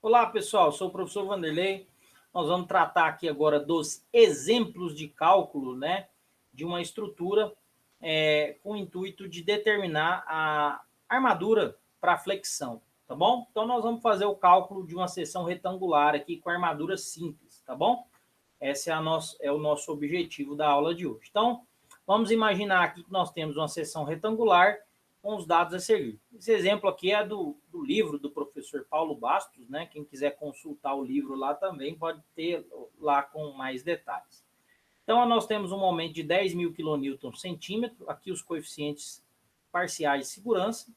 Olá, pessoal, sou o professor Vanderlei. Nós vamos tratar aqui agora dos exemplos de cálculo, né, de uma estrutura com o intuito de determinar a armadura para flexão, tá bom? Então, nós vamos fazer o cálculo de uma seção retangular aqui com armadura simples, tá bom? Esse é o nosso objetivo da aula de hoje. Então, vamos imaginar aqui que nós temos uma seção retangular com os dados a seguir. Esse exemplo aqui é do livro do professor Paulo Bastos, né? Quem quiser consultar o livro lá também pode ter lá com mais detalhes. Então, nós temos um momento de 10.000 kN/centímetro, aqui os coeficientes parciais de segurança,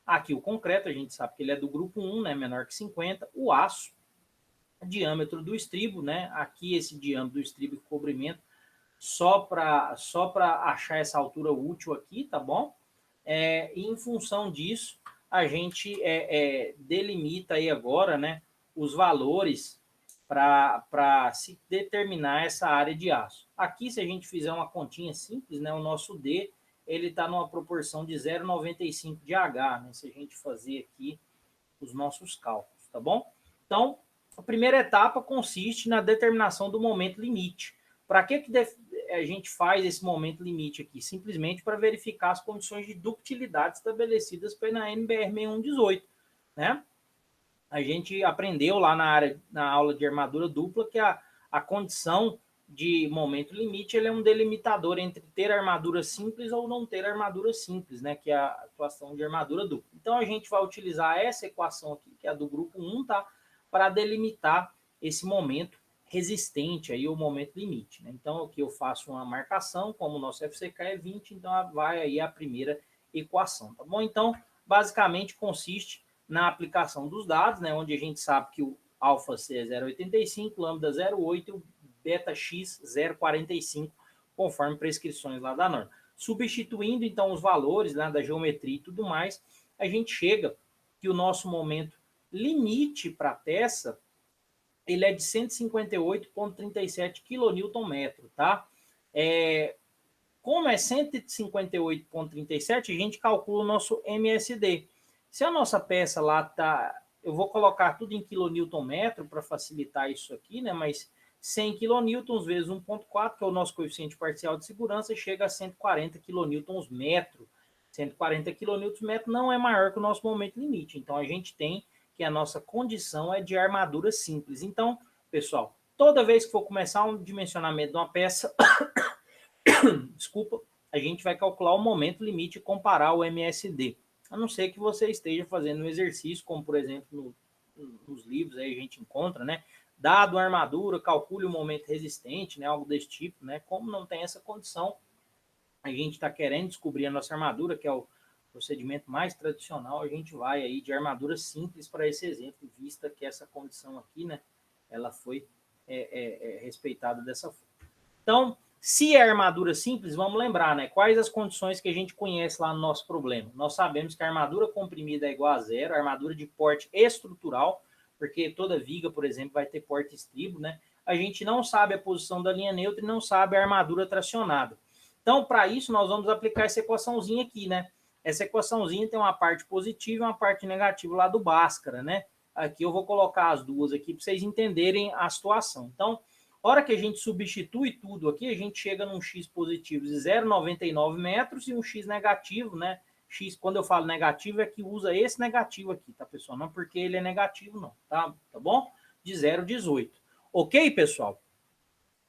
aqui o concreto, a gente sabe que ele é do grupo 1, né? Menor que 50, o aço, diâmetro do estribo, né? Aqui esse diâmetro do estribo e cobrimento, só para achar essa altura útil aqui, tá bom? E em função disso, a gente delimita aí agora, né, os valores para se determinar essa área de aço. Aqui, se a gente fizer uma continha simples, né, o nosso D, ele está numa proporção de 0,95 de H, né, se a gente fazer aqui os nossos cálculos, tá bom? Então, a primeira etapa consiste na determinação do momento limite. Para que a gente faz esse momento limite aqui? Simplesmente para verificar as condições de ductilidade estabelecidas pela NBR 6118, né? A gente aprendeu lá na aula de armadura dupla que a condição de momento limite ele é um delimitador entre ter armadura simples ou não ter armadura simples, né? Que é a equação de armadura dupla. Então, a gente vai utilizar essa equação aqui, que é a do grupo 1, tá? Para delimitar esse momento resistente, aí o momento limite, né? Então, aqui eu faço uma marcação, como o nosso FCK é 20, então vai aí a primeira equação, tá bom? Então, basicamente consiste na aplicação dos dados, né? Onde a gente sabe que o alfa C é 0,85, lambda 0,8 e o beta X 0,45, conforme prescrições lá da norma. Substituindo, então, os valores, né, da geometria e tudo mais, a gente chega que o nosso momento limite para a peça ele é de 158,37 kN/metro, tá? Como é 158,37, a gente calcula o nosso MSD. Se a nossa peça lá tá, eu vou colocar tudo em kN/metro para facilitar isso aqui, né? Mas 100 kN vezes 1,4, que é o nosso coeficiente parcial de segurança, chega a 140 kN/metro. 140 kN/metro não é maior que o nosso momento limite. Então, a gente tem que a nossa condição é de armadura simples. Então, pessoal, toda vez que for começar um dimensionamento de uma peça, desculpa, a gente vai calcular o momento limite e comparar o MSD. A não ser que você esteja fazendo um exercício, como por exemplo nos livros aí a gente encontra, né? Dado a armadura, calcule o momento resistente, né? Algo desse tipo, né? Como não tem essa condição, a gente está querendo descobrir a nossa armadura, que é o procedimento mais tradicional, a gente vai aí de armadura simples para esse exemplo, vista que essa condição aqui, né, ela foi respeitada dessa forma. Então, se é armadura simples, vamos lembrar, né, quais as condições que a gente conhece lá no nosso problema. Nós sabemos que a armadura comprimida é igual a zero, a armadura de porte estrutural, porque toda viga, por exemplo, vai ter porte estribo, né? A gente não sabe a posição da linha neutra e não sabe a armadura tracionada. Então, para isso, nós vamos aplicar essa equaçãozinha aqui, né? Essa equaçãozinha tem uma parte positiva e uma parte negativa lá do Bhaskara, né? Aqui eu vou colocar as duas aqui para vocês entenderem a situação. Então, hora que a gente substitui tudo aqui, a gente chega num x positivo de 0,99 metros e um x negativo, né? X, quando eu falo negativo, é que usa esse negativo aqui, tá, pessoal? Não porque ele é negativo, não, tá bom? De 0,18. Ok, pessoal?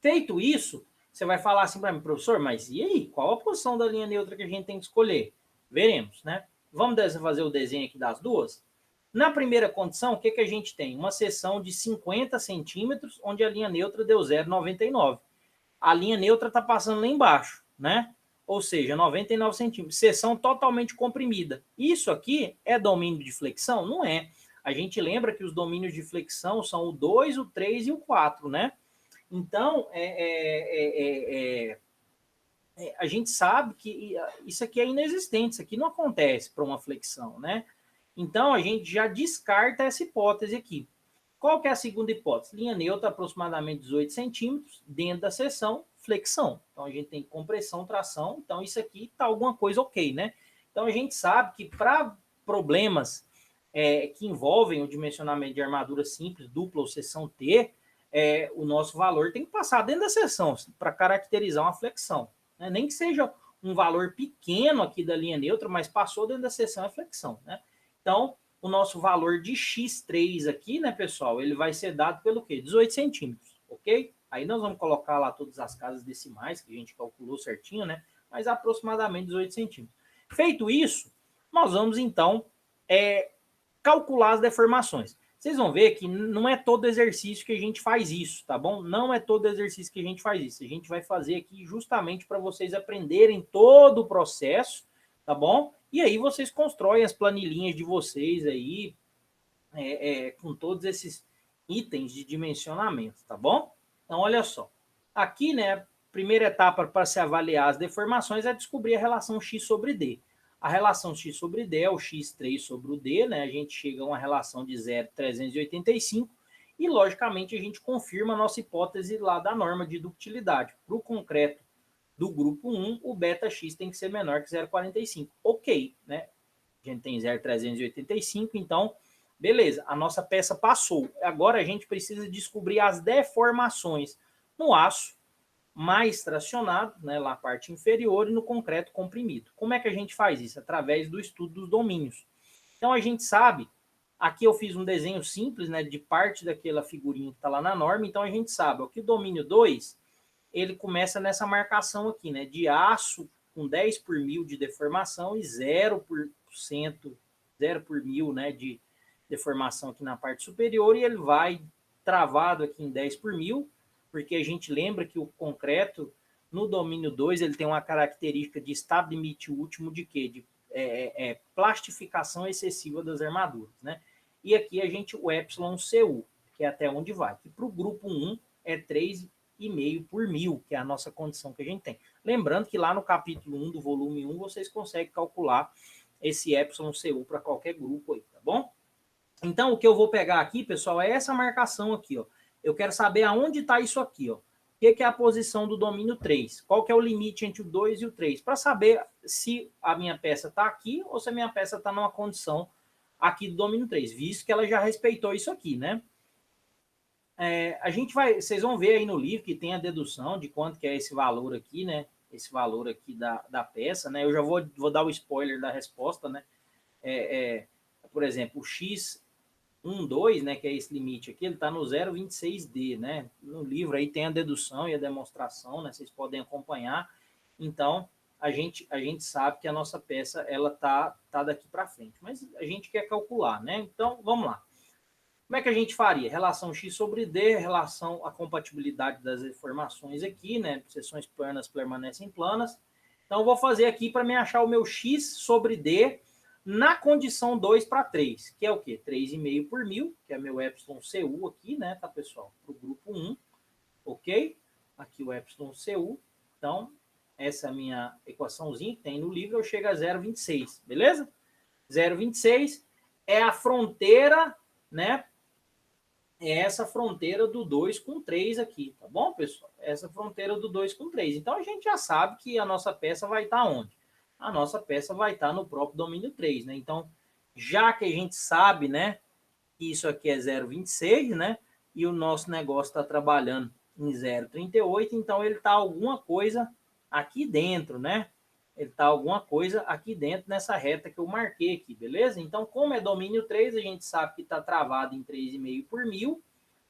Feito isso, você vai falar assim para mim, professor, mas e aí? Qual a posição da linha neutra que a gente tem que escolher? Veremos, né? Vamos fazer o desenho aqui das duas? Na primeira condição, o que a gente tem? Uma seção de 50 centímetros, onde a linha neutra deu 0,99. A linha neutra está passando lá embaixo, né? Ou seja, 99 centímetros. Seção totalmente comprimida. Isso aqui é domínio de flexão? Não é. A gente lembra que os domínios de flexão são o 2, o 3 e o 4, né? Então, a gente sabe que isso aqui é inexistente, isso aqui não acontece para uma flexão, né? Então, a gente já descarta essa hipótese aqui. Qual que é a segunda hipótese? Linha neutra, aproximadamente 18 centímetros, dentro da seção, flexão. Então, a gente tem compressão, tração, então isso aqui está alguma coisa ok, né? Então, a gente sabe que para problemas que envolvem o dimensionamento de armadura simples, dupla ou seção T, o nosso valor tem que passar dentro da seção para caracterizar uma flexão. Né? Nem que seja um valor pequeno aqui da linha neutra, mas passou dentro da seção é flexão. Né? Então, o nosso valor de X3 aqui, né, pessoal, ele vai ser dado pelo quê? 18 centímetros, ok? Aí nós vamos colocar lá todas as casas decimais, que a gente calculou certinho, né? Mas aproximadamente 18 centímetros. Feito isso, nós vamos, então, calcular as deformações. Vocês vão ver que não é todo exercício que a gente faz isso, tá bom? Não é todo exercício que a gente faz isso. A gente vai fazer aqui justamente para vocês aprenderem todo o processo, tá bom? E aí vocês constroem as planilhinhas de vocês aí, com todos esses itens de dimensionamento, tá bom? Então, olha só. Aqui, né, a primeira etapa para se avaliar as deformações é descobrir a relação X sobre D. A relação X sobre D é o X3 sobre o D, né? A gente chega a uma relação de 0,385 e, logicamente, a gente confirma a nossa hipótese lá da norma de ductilidade. Para o concreto do grupo 1, o beta-x tem que ser menor que 0,45. Ok, né? A gente tem 0,385, então, beleza, a nossa peça passou. Agora a gente precisa descobrir as deformações no aço mais tracionado, né, na parte inferior, e no concreto comprimido. Como é que a gente faz isso? Através do estudo dos domínios. Então a gente sabe, aqui eu fiz um desenho simples, né, de parte daquela figurinha que está lá na norma, então a gente sabe ó, que o domínio 2, ele começa nessa marcação aqui, né, de aço com 10 por mil de deformação e 0%, 0 por mil, né, de deformação aqui na parte superior, e ele vai travado aqui em 10 por mil, porque a gente lembra que o concreto, no domínio 2, ele tem uma característica de estado limite último de quê? De plastificação excessiva das armaduras, né? E aqui a gente, o εCu, que é até onde vai. Que para o grupo 1 é 3,5 por mil, que é a nossa condição que a gente tem. Lembrando que lá no capítulo 1 do volume 1, vocês conseguem calcular esse εCu para qualquer grupo aí, tá bom? Então, o que eu vou pegar aqui, pessoal, é essa marcação aqui, ó. Eu quero saber aonde está isso aqui, ó. O que é a posição do domínio 3? Qual que é o limite entre o 2 e o 3? Para saber se a minha peça está aqui ou se a minha peça está numa condição aqui do domínio 3, visto que ela já respeitou isso aqui, né? A gente vai, vocês vão ver aí no livro que tem a dedução de quanto que é esse valor aqui, né? Esse valor aqui da peça, né? Eu já vou dar o spoiler da resposta, né? Por exemplo, o X 2, né, que é esse limite aqui, ele está no 0,26D, né? No livro aí tem a dedução e a demonstração, né? Vocês podem acompanhar. Então, a gente sabe que a nossa peça, ela tá daqui para frente. Mas a gente quer calcular, né? Então, vamos lá. Como é que a gente faria? Relação X sobre D, relação à compatibilidade das deformações aqui, né? Seções planas permanecem planas. Então, eu vou fazer aqui para me achar o meu X sobre D na condição 2 para 3, que é o quê? 3,5 por mil, que é meu εCu aqui, né, tá, pessoal? Para o grupo 1, ok? Aqui o εCu. Então, essa é a minha equaçãozinha que tem no livro, eu chego a 0,26, beleza? 0,26 é a fronteira, né? É essa fronteira do 2 com 3 aqui, tá bom, pessoal? Essa fronteira do 2 com 3. Então, a gente já sabe que a nossa peça vai estar onde? A nossa peça vai estar no próprio domínio 3, né? Então, já que a gente sabe, né, que isso aqui é 0,26, né, e o nosso negócio está trabalhando em 0,38, então ele está alguma coisa aqui dentro, né? Ele está alguma coisa aqui dentro nessa reta que eu marquei aqui, beleza? Então, como é domínio 3, a gente sabe que está travado em 3,5 por mil,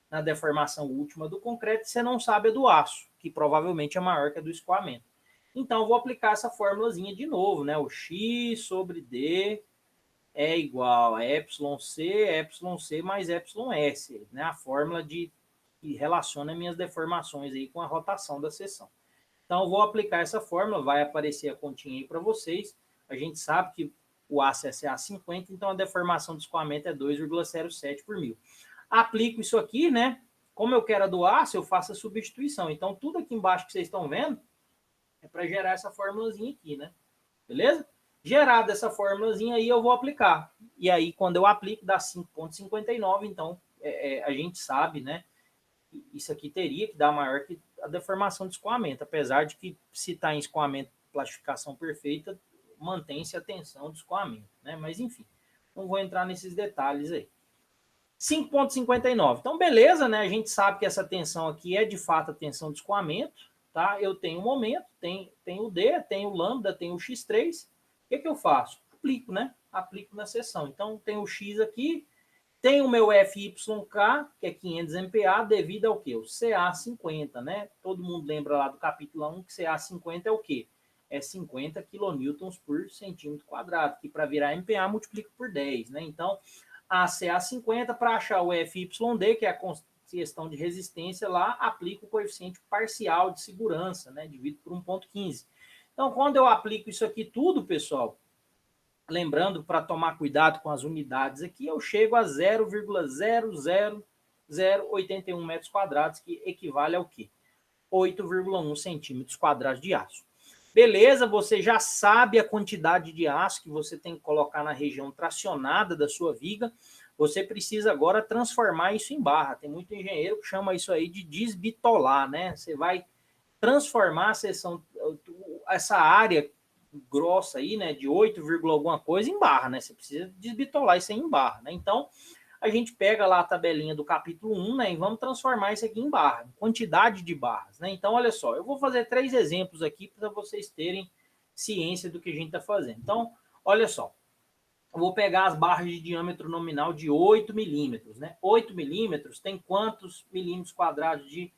na deformação última do concreto, você não sabe a do aço, que provavelmente é maior que a do escoamento. Então, eu vou aplicar essa formulazinha de novo, né? O X sobre D é igual a EC mais ES, né? A fórmula que relaciona minhas deformações aí com a rotação da seção. Então, eu vou aplicar essa fórmula, vai aparecer a continha aí para vocês. A gente sabe que o aço é CA50, então a deformação do escoamento é 2,07 por mil. Aplico isso aqui, né? Como eu quero a do aço, eu faço a substituição. Então, tudo aqui embaixo que vocês estão vendo é para gerar essa formulazinha aqui, né? Beleza? Gerada essa formulazinha aí, eu vou aplicar. E aí, quando eu aplico, dá 5,59. Então, a gente sabe, né? Isso aqui teria que dar maior que a deformação de escoamento. Apesar de que, se está em escoamento, plastificação perfeita, mantém-se a tensão de escoamento, né? Mas, enfim. Não vou entrar nesses detalhes aí. 5,59. Então, beleza, né? A gente sabe que essa tensão aqui é de fato a tensão de escoamento, tá? Eu tenho o momento, tem o D, tem o lambda, tem o X3. O que eu faço? Aplico, né? Aplico na seção. Então, tem o X aqui, tem o meu FYK, que é 500 MPa, devido ao quê? O CA50, né? Todo mundo lembra lá do capítulo 1 que CA50 é o quê? É 50 kN por centímetro quadrado, que para virar MPa multiplica por 10, né? Então, a CA50, para achar o FYD, que é a questão de resistência lá, aplica o coeficiente parcial de segurança, né? Dividido por 1,15. Então, quando eu aplico isso aqui tudo, pessoal, lembrando, para tomar cuidado com as unidades aqui, eu chego a 0,00081 metros quadrados, que equivale ao quê? 8,1 centímetros quadrados de aço. Beleza, você já sabe a quantidade de aço que você tem que colocar na região tracionada da sua viga. Você precisa agora transformar isso em barra. Tem muito engenheiro que chama isso aí de desbitolar, né? Você vai transformar a seção, essa área grossa aí, né, de 8, alguma coisa em barra, né? Você precisa desbitolar isso aí em barra, né? Então, a gente pega lá a tabelinha do capítulo 1, né, e vamos transformar isso aqui em barra, quantidade de barras, né? Então, olha só, eu vou fazer 3 exemplos aqui para vocês terem ciência do que a gente está fazendo. Então, olha só, eu vou pegar as barras de diâmetro nominal de 8 milímetros, né? 8 milímetros tem quantos milímetros quadrados de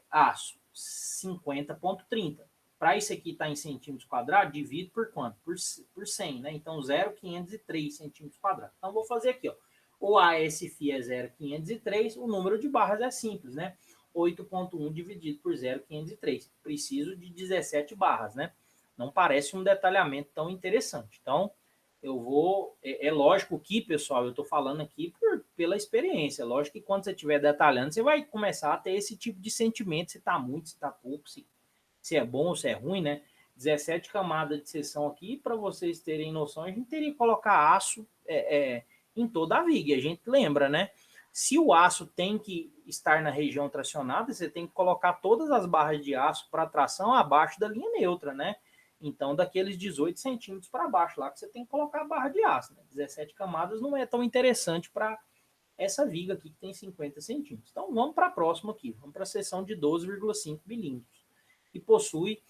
aço? 50,30. Para isso aqui estar em centímetros quadrados, divido por quanto? Por 100, né? Então, 0,503 centímetros quadrados. Então, vou fazer aqui, ó. O ASFI é 0,503, o número de barras é simples, né? 8,1 dividido por 0,503. Preciso de 17 barras, né? Não parece um detalhamento tão interessante. Então, eu vou... É lógico que, pessoal, eu estou falando aqui pela experiência. Lógico que quando você estiver detalhando, você vai começar a ter esse tipo de sentimento, se está muito, se está pouco, se é bom ou se é ruim, né? 17 camadas de seção aqui, para vocês terem noção, a gente teria que colocar aço em toda a viga. A gente lembra, né? Se o aço tem que estar na região tracionada, você tem que colocar todas as barras de aço para tração abaixo da linha neutra, né? Então, daqueles 18 centímetros para baixo lá, que você tem que colocar a barra de aço. Né? 17 camadas não é tão interessante para essa viga aqui, que tem 50 centímetros. Então, vamos para a próxima aqui. Vamos para a seção de 12,5 milímetros. E possui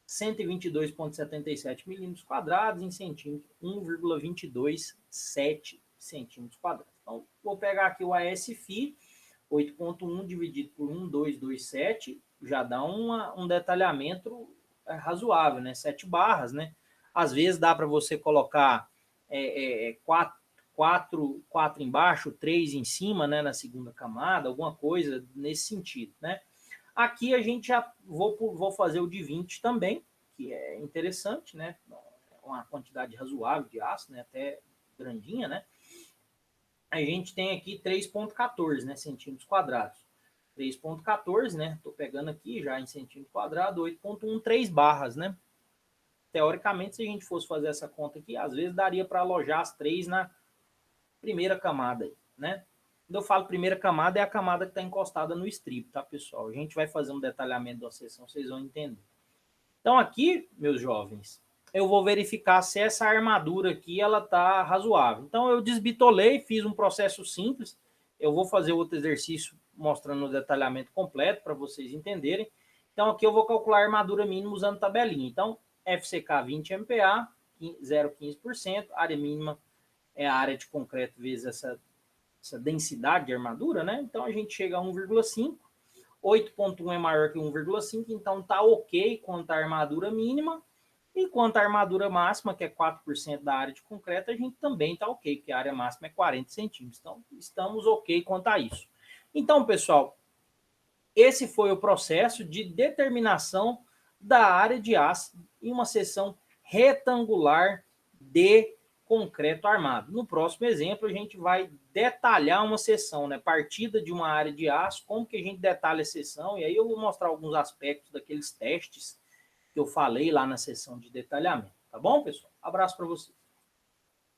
122,77 milímetros quadrados em centímetro, 1,227 centímetros quadrados. Então, vou pegar aqui o ASFI, 8,1 dividido por 1,227, já dá um detalhamento razoável, né? 7 barras, né? Às vezes dá para você colocar 4 embaixo, 3 em cima, né? Na segunda camada, alguma coisa nesse sentido, né? Aqui a gente já vou fazer o de 20 também, que é interessante, né? Uma quantidade razoável de aço, né? Até grandinha, né? A gente tem aqui 3,14, né? Centímetros quadrados. 3,14, né? Estou pegando aqui já em centímetro quadrado, 8,13 barras, né? Teoricamente, se a gente fosse fazer essa conta aqui, às vezes daria para alojar as 3 na primeira camada, né? Quando eu falo primeira camada, é a camada que está encostada no estribo, tá, pessoal? A gente vai fazer um detalhamento da seção, vocês vão entender. Então, aqui, meus jovens, eu vou verificar se essa armadura aqui, ela tá razoável. Então, eu desbitolei, fiz um processo simples. Eu vou fazer outro exercício mostrando o detalhamento completo para vocês entenderem. Então, aqui eu vou calcular a armadura mínima usando tabelinha. Então, FCK 20 MPa, 0,15%. Área mínima é a área de concreto vezes essa densidade de armadura, né? Então, a gente chega a 1,5. 8,1 é maior que 1,5, então tá ok quanto à armadura mínima. E quanto à armadura máxima, que é 4% da área de concreto, a gente também está ok, porque a área máxima é 40 centímetros. Então, estamos ok quanto a isso. Então, pessoal, esse foi o processo de determinação da área de aço em uma seção retangular de concreto armado. No próximo exemplo, a gente vai detalhar uma seção, né? Partida de uma área de aço, como que a gente detalha a seção, e aí eu vou mostrar alguns aspectos daqueles testes que eu falei lá na sessão de detalhamento. Tá bom, pessoal? Abraço para vocês.